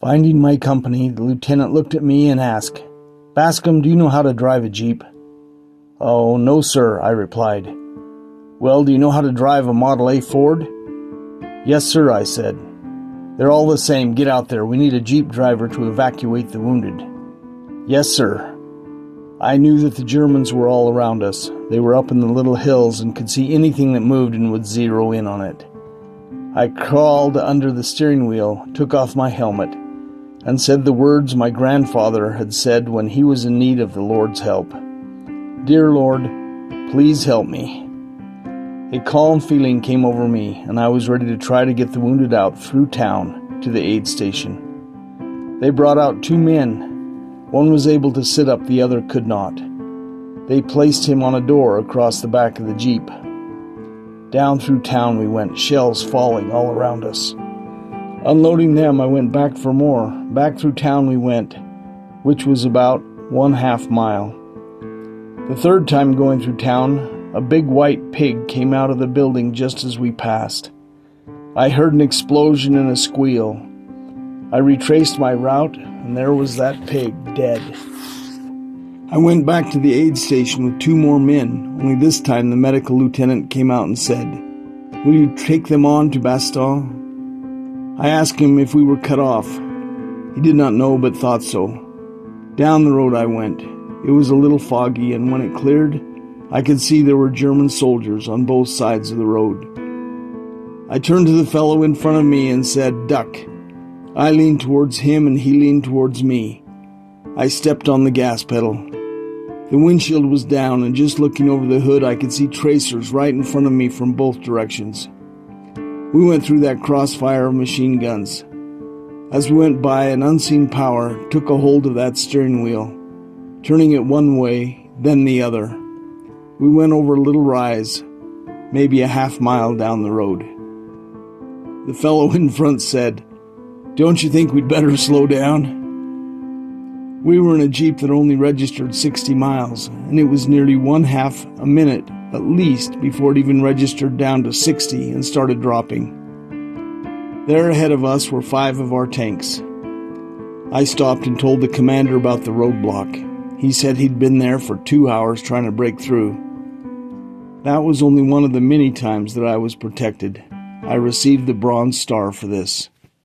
Finding my company, the lieutenant looked at me and asked, "Bascom, do you know how to drive a Jeep?" "Oh, no, sir," I replied. "Well, do you know how to drive a Model A Ford?" "Yes, sir," I said. "They're all the same. Get out there. We need a Jeep driver to evacuate the wounded." "Yes, sir." I knew that the Germans were all around us. They were up in the little hills and could see anything that moved and would zero in on it. I crawled under the steering wheel, took off my helmet, and said the words my grandfather had said when he was in need of the Lord's help. "Dear Lord, please help me." A calm feeling came over me, and I was ready to try to get the wounded out through town to the aid station. They brought out 2 men. One was able to sit up, the other could not. They placed him on a door across the back of the Jeep. Down through town we went, shells falling all around us. Unloading them, I went back for more. Back through town we went, which was about 1/2 mile. The third time going through town, a big white pig came out of the building just as we passed. I heard an explosion and a squeal. I retraced my route, and there was that pig, dead. I went back to the aid station with 2 more men, only this time the medical lieutenant came out and said, "Will you take them on to Bastogne?" I asked him if we were cut off. He did not know but thought so. Down the road I went. It was a little foggy, and when it cleared, I could see there were German soldiers on both sides of the road. I turned to the fellow in front of me and said, "Duck." I leaned towards him and he leaned towards me. I stepped on the gas pedal. The windshield was down, and just looking over the hood I could see tracers right in front of me from both directions. We went through that crossfire of machine guns. As we went by, an unseen power took a hold of that steering wheel, turning it one way, then the other. We went over a little rise, maybe a 1/2 mile down the road. The fellow in front said, "Don't you think we'd better slow down?" We were in a Jeep that only registered 60 miles, and it was nearly 1/2 a minute at least before it even registered down to 60 and started dropping. There ahead of us were 5 of our tanks. I stopped and told the commander about the roadblock. He said he'd been there for 2 hours trying to break through. That was only one of the many times that I was protected. I received the Bronze Star for this.